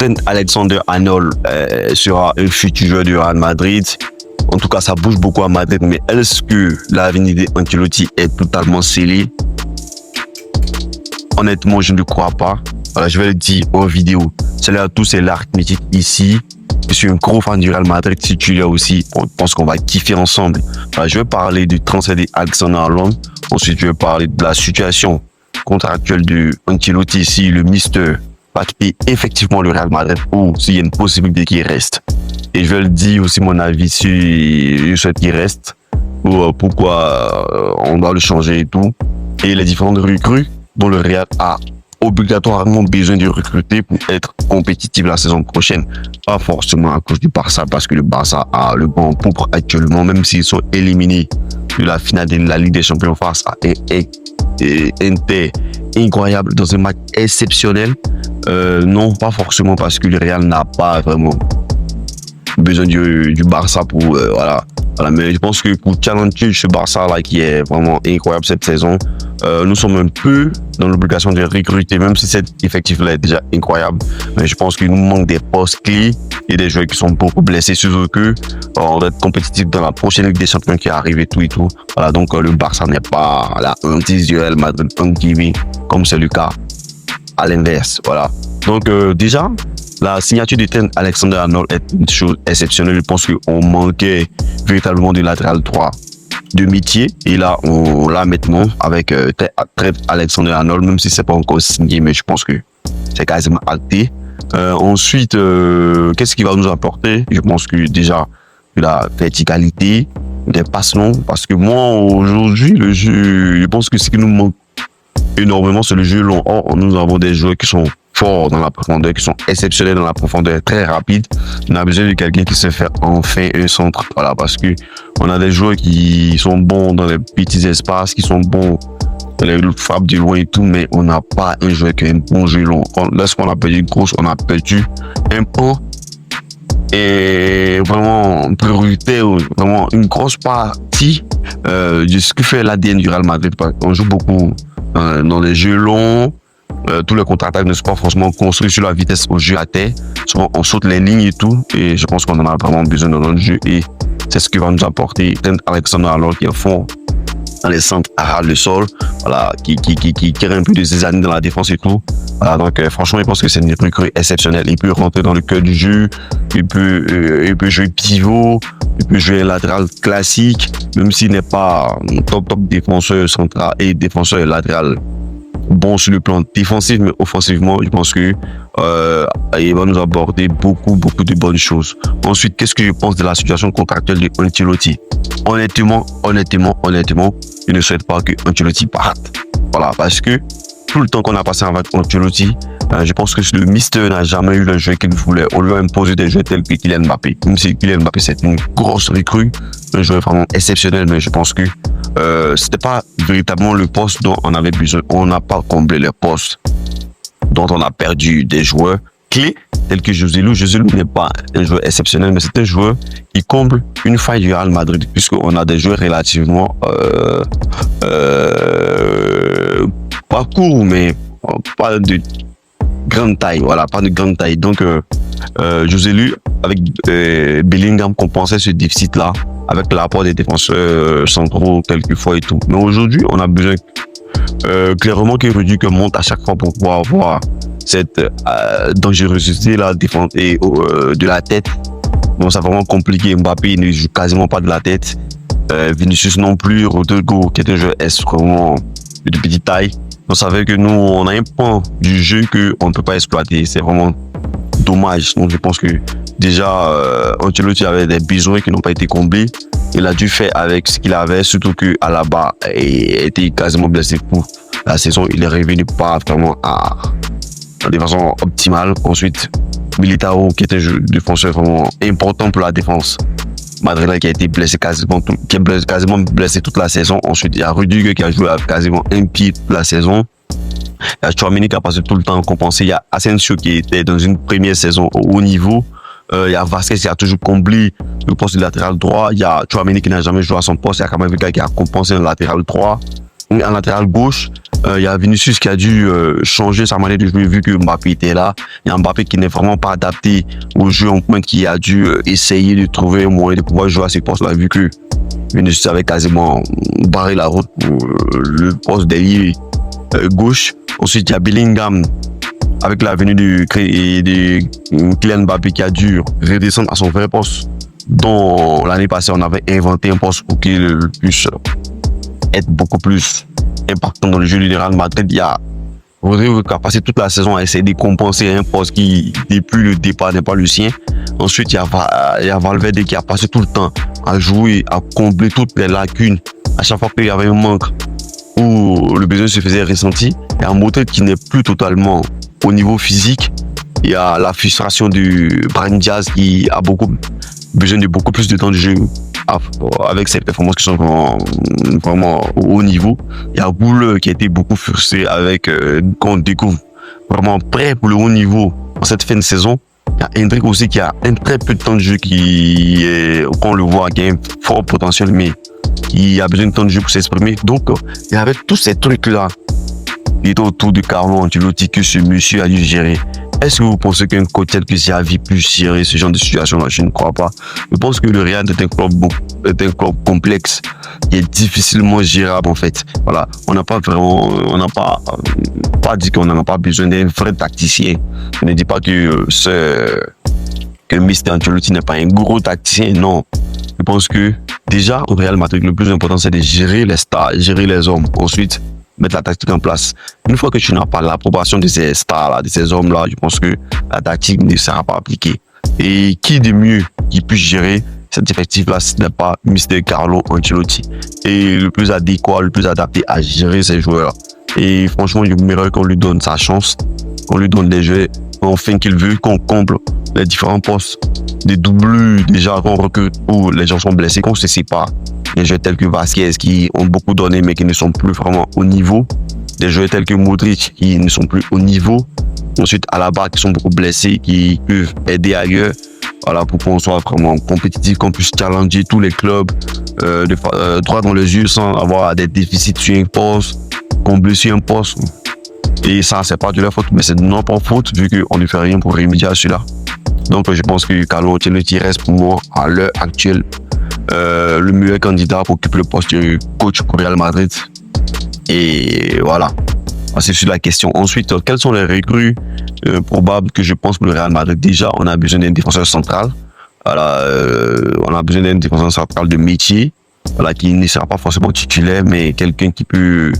Trent Alexander-Arnold sera un futur joueur du Real Madrid. En tout cas, ça bouge beaucoup à Madrid, mais est-ce que l'avenir d'Ancelotti est totalement scellé? Honnêtement, je ne le crois pas. Voilà, je vais le dire en vidéo. Salut à tous, c'est l'arithmétique ici. Je suis un gros fan du Real Madrid. Si tu l'es aussi, on pense qu'on va kiffer ensemble. Voilà, je vais parler du transfert d'Alexander-Arnold. Ensuite, je vais parler de la situation contractuelle de Ancelotti ici, le Mister va quitter effectivement le Real Madrid ou s'il y a une possibilité qu'il reste. Et je vais le dire aussi mon avis si je souhaite qu'il reste ou pourquoi on doit le changer et tout. Et les différentes recrues dont le Real a obligatoirement besoin de recruter pour être compétitif la saison prochaine. Pas forcément à cause du Barça, parce que le Barça a le vent en poupe actuellement, même s'ils sont éliminés de la finale de la Ligue des Champions face à Inter, incroyable, dans un match exceptionnel. Non, pas forcément parce que le Real n'a pas vraiment besoin du Barça pour voilà, mais je pense que pour challenger ce Barça là qui est vraiment incroyable cette saison, nous sommes un peu dans l'obligation de recruter, même si cet effectif là est déjà incroyable, mais je pense qu'il nous manque des postes clés et des joueurs qui sont beaucoup blessés, surtout que on doit être compétitif dans la prochaine Ligue des Champions qui arrive et tout. Voilà, donc le Barça n'est pas la hantise du Real Madrid comme c'est le cas à l'inverse. Voilà, donc déjà la signature de Trent Alexander-Arnold est une chose exceptionnelle. Je pense qu'on manquait véritablement de latéral 3 de métier. Et là, on l'a maintenant avec Trent Alexander-Arnold, même si c'est pas encore signé, mais je pense que c'est quasiment acté. Ensuite, qu'est-ce qu'il va nous apporter? Je pense que déjà, la verticalité, des passes longues. Parce que moi, aujourd'hui, le jeu, je pense que ce qui nous manque énormément, c'est le jeu long. Or, nous avons des joueurs qui sont forts dans la profondeur, qui sont exceptionnels dans la profondeur, très rapides. On a besoin de quelqu'un qui sait faire enfin un centre. Voilà, parce que on a des joueurs qui sont bons dans les petits espaces, qui sont bons dans les frappes de loin et tout, mais on n'a pas un joueur qui a un bon jeu long. Lorsqu'on a perdu une course, on a perdu un point et vraiment prioritaire, vraiment une grosse partie de ce que fait l'ADN du Real Madrid. On joue beaucoup dans les jeux longs. Tous les contre-attaques ne sont pas forcément construits sur la vitesse au jeu à terre. Souvent, on saute les lignes et tout. Et je pense qu'on en a vraiment besoin dans notre jeu. Et c'est ce qui va nous apporter Trent Alexander-Arnold qui est fort dans les centres à ras le sol. Voilà, qui un peu de ses années dans la défense et tout. Voilà, donc franchement, je pense que c'est une recrue exceptionnelle. Il peut rentrer dans le cœur du jeu. Il peut jouer pivot. Il peut jouer latéral classique. Même s'il n'est pas top défenseur central et défenseur latéral bon sur le plan défensif, mais offensivement, je pense que il va nous apporter beaucoup de bonnes choses. Ensuite, qu'est-ce que je pense de la situation contractuelle de Ancelotti? Honnêtement, je ne souhaite pas que Ancelotti parte. Voilà, parce que tout le temps qu'on a passé avec Ancelotti, je pense que le Mister n'a jamais eu le jeu qu'il voulait. On lui a imposé des jeux tels que Kylian Mbappé. Même si Kylian Mbappé c'est une grosse recrue, un joueur vraiment exceptionnel, mais je pense que c'était pas véritablement le poste dont on avait besoin. On n'a pas comblé les postes dont on a perdu des joueurs clés tels que José Lu. José Lu n'est pas un joueur exceptionnel, mais c'est un joueur qui comble une faille du Real Madrid, puisqu'on a des joueurs relativement pas courts, mais pas de grande taille. Voilà, pas de grande taille. Donc, José Lu avec Bellingham compensait ce déficit-là avec l'apport des défenseurs centraux quelquefois et tout. Mais aujourd'hui, on a besoin clairement que Rudiger monte à chaque fois pour pouvoir avoir cette dangerosité là de la tête. Bon, c'est vraiment compliqué. Mbappé ne joue quasiment pas de la tête. Vinicius non plus. Rodrigo, qui est un joueur vraiment de petite taille. On savait que nous, on a un point du jeu qu'on ne peut pas exploiter. C'est vraiment dommage. Donc, je pense que déjà, Ancelotti avait des besoins qui n'ont pas été comblés. Il a dû faire avec ce qu'il avait, surtout que Alaba était quasiment blessé pour la saison. Il est revenu pas vraiment de façon optimale. Ensuite, Militao, qui était un défenseur vraiment important pour la défense madrilène, qui a été blessé quasiment blessé toute la saison. Ensuite, il y a Rudiger qui a joué quasiment un pied toute la saison. Il y a Tchouaméni qui a passé tout le temps compensé. Il y a Asensio qui était dans une première saison au haut niveau. Il y a Vasquez qui a toujours comblé le poste de latéral droit. Il y a Tchouaméni qui n'a jamais joué à son poste. Il y a Kamavinga qui a compensé un latéral droit, un latéral gauche. Il y a Vinicius qui a dû changer sa manière de jouer vu que Mbappé était là. Il y a Mbappé qui n'est vraiment pas adapté au jeu en pointe, qui a dû essayer de trouver un moyen de pouvoir jouer à ces postes-là vu que Vinicius avait quasiment barré la route pour le poste d'ailier gauche. Ensuite, il y a Bellingham avec la venue de Kylian Mbappé qui a dû redescendre à son vrai poste. Dont l'année passée, on avait inventé un poste pour qu'il puisse être beaucoup plus impactant dans le jeu du Real Madrid. Il y a Rodrigo qui a passé toute la saison à essayer de compenser un poste qui, depuis le départ, n'est pas le sien. Ensuite, il y a Valverde qui a passé tout le temps à jouer, à combler toutes les lacunes. À chaque fois qu'il y avait un manque où le besoin se faisait ressentir. Il y a Modric qui n'est plus totalement au niveau physique. Il y a la frustration du Brahim Diaz qui a besoin de beaucoup plus de temps de jeu avec ses performances qui sont vraiment au haut niveau. Il y a Boule qui a été beaucoup frustré avec qu'on découvre vraiment prêt pour le haut niveau en cette fin de saison. Il y a Hendrick aussi qui a un très peu de temps de jeu qu'on le voit, qui a un fort potentiel, mais qui a besoin de temps de jeu pour s'exprimer. Donc, il y avait tous ces trucs-là qui étaient autour de Carlo Ancelotti que ce monsieur a dû gérer. Est-ce que vous pensez qu'un coach tel que Xavi puisse gérer ce genre de situation-là? Je ne crois pas. Je pense que le Real est un club complexe qui est difficilement gérable en fait. Voilà, on n'a pas dit qu'on n'en a pas besoin d'un vrai tacticien. Je ne dis pas que Mr. Ancelotti n'est pas un gros tacticien, non. Je pense que déjà au Real Madrid, le plus important c'est de gérer les stars, gérer les hommes. Ensuite, mettre la tactique en place. Une fois que tu n'as pas l'approbation de ces stars-là, de ces hommes-là, je pense que la tactique ne sera pas appliquée. Et qui de mieux qui puisse gérer cet effectif-là, ce n'est pas Mr. Carlo Ancelotti. Et le plus adéquat, le plus adapté à gérer ces joueurs-là. Et franchement, il mérite qu'on lui donne sa chance, qu'on lui donne des jeux, enfin qu'il veut, qu'on comble les différents postes, des doublures déjà qu'on recrute où les gens sont blessés, qu'on se sépare. Des joueurs tels que Vasquez qui ont beaucoup donné mais qui ne sont plus vraiment au niveau. Des joueurs tels que Modric qui ne sont plus au niveau. Ensuite, Alaba qui sont beaucoup blessés, qui peuvent aider ailleurs. Voilà, pour qu'on soit vraiment compétitif, qu'on puisse challenger tous les clubs droit dans les yeux sans avoir des déficits sur un poste, combler sur un poste. Et ça, c'est pas de leur faute, mais c'est de notre faute vu qu'on ne fait rien pour remédier à cela. Donc, je pense que Carlo Ancelotti reste pour moi à l'heure actuelle le meilleur candidat pour occuper le poste de coach pour Real Madrid. Et voilà, c'est sur la question. Ensuite, quels sont les recrues probables que je pense pour le Real Madrid? Déjà, on a besoin d'un défenseur central. Voilà, on a besoin d'un défenseur central de métier. Voilà, qui ne sera pas forcément titulaire, mais quelqu'un que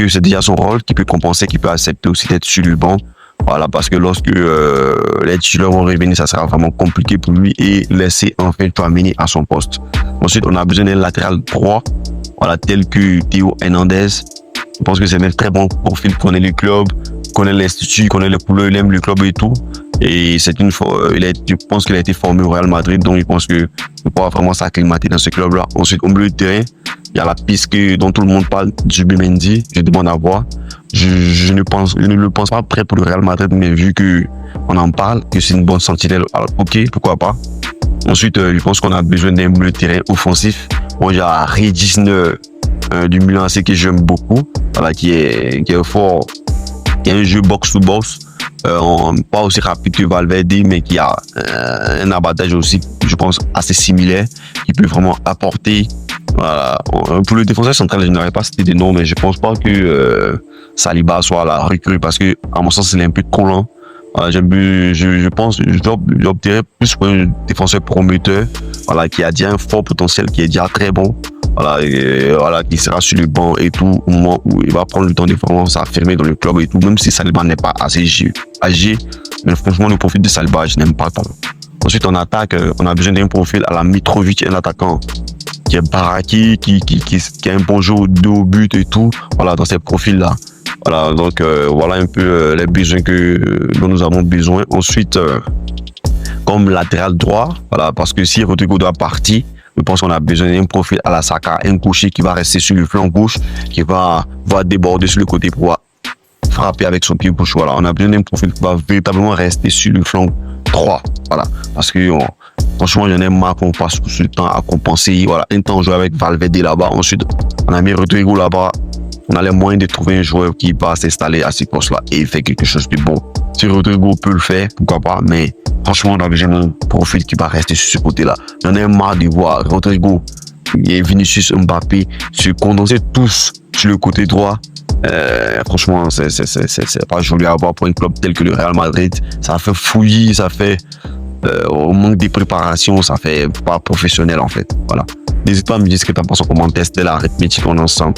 c'est déjà son rôle, qui peut compenser, qui peut accepter aussi d'être sur le banc. Voilà, parce que lorsque les titulaires vont revenir, ça sera vraiment compliqué pour lui et laisser enfin terminer à son poste. Ensuite, on a besoin d'un latéral droit, voilà, tel que Théo Hernandez. Je pense que c'est un très bon profil, connaît le club, connaît l'institut, connaît les couleurs, il aime le club et tout. Et c'est je pense qu'il a été formé au Real Madrid, donc je pense que il pourra vraiment s'acclimater dans ce club-là. Ensuite, au milieu de terrain, il y a la piste dont tout le monde parle, Zubimendi. Je demande à voir. Je ne le pense pas prêt pour le Real Madrid, mais vu qu'on en parle, que c'est une bonne sentinelle, alors ok, pourquoi pas. Ensuite, je pense qu'on a besoin d'un milieu de terrain offensif. Bon, il y a Regisner du Milan AC que j'aime beaucoup, voilà, qui est fort, qui a un jeu box-to-box, pas aussi rapide que Valverde, mais qui a un abattage aussi, je pense, assez similaire, qui peut vraiment apporter. Voilà. Pour le défenseur central, je n'aurais pas cité des noms, mais je pense pas que Saliba soit la recrue parce que, à mon sens, il est un peu trop lent. Voilà, je pense, j'opterais plus pour un défenseur prometteur, voilà, qui a déjà un fort potentiel, qui est déjà très bon. Voilà, voilà, qui sera sur le banc et tout, au moment où il va prendre le temps de vraiment s'affirmer dans le club et tout, même si Saliba n'est pas assez âgé, mais franchement, le profil de Saliba, je n'aime pas tant. Ensuite, en attaque, on a besoin d'un profil à la Mitrovic, un attaquant qui est baraqué, qui a un bon jeu au but et tout, voilà, dans ces profils-là. Voilà, donc voilà un peu les besoins dont nous avons besoin. Ensuite, comme latéral droit, voilà, parce que si Rodrigo doit partir, je pense qu'on a besoin d'un profil à la Saka, un gaucher qui va rester sur le flanc gauche, qui va déborder sur le côté pour frapper avec son pied gauche. Voilà, on a besoin d'un profil qui va véritablement rester sur le flanc droit. Voilà, parce que franchement, j'en ai marre qu'on passe tout le temps à compenser. Voilà, un temps on jouait avec Valverde là-bas, ensuite on a mis Rodrigo là-bas. on a les moyens de trouver un joueur qui va s'installer à ces postes-là et faire quelque chose de bon. Si Rodrigo peut le faire, pourquoi pas, mais franchement, on a besoin d'un profil qui va rester sur ce côté-là. J'en ai marre de voir Rodrigo et Vinicius Mbappé se condenser tous sur le côté droit. Franchement, c'est pas joli à voir pour un club tel que le Real Madrid. Ça fait fouillis, ça fait au manque de préparation, ça fait pas professionnel en fait. Voilà. N'hésite pas à me dire ce que tu en penses en commentaire. C'était l'Arithmétique en ensemble.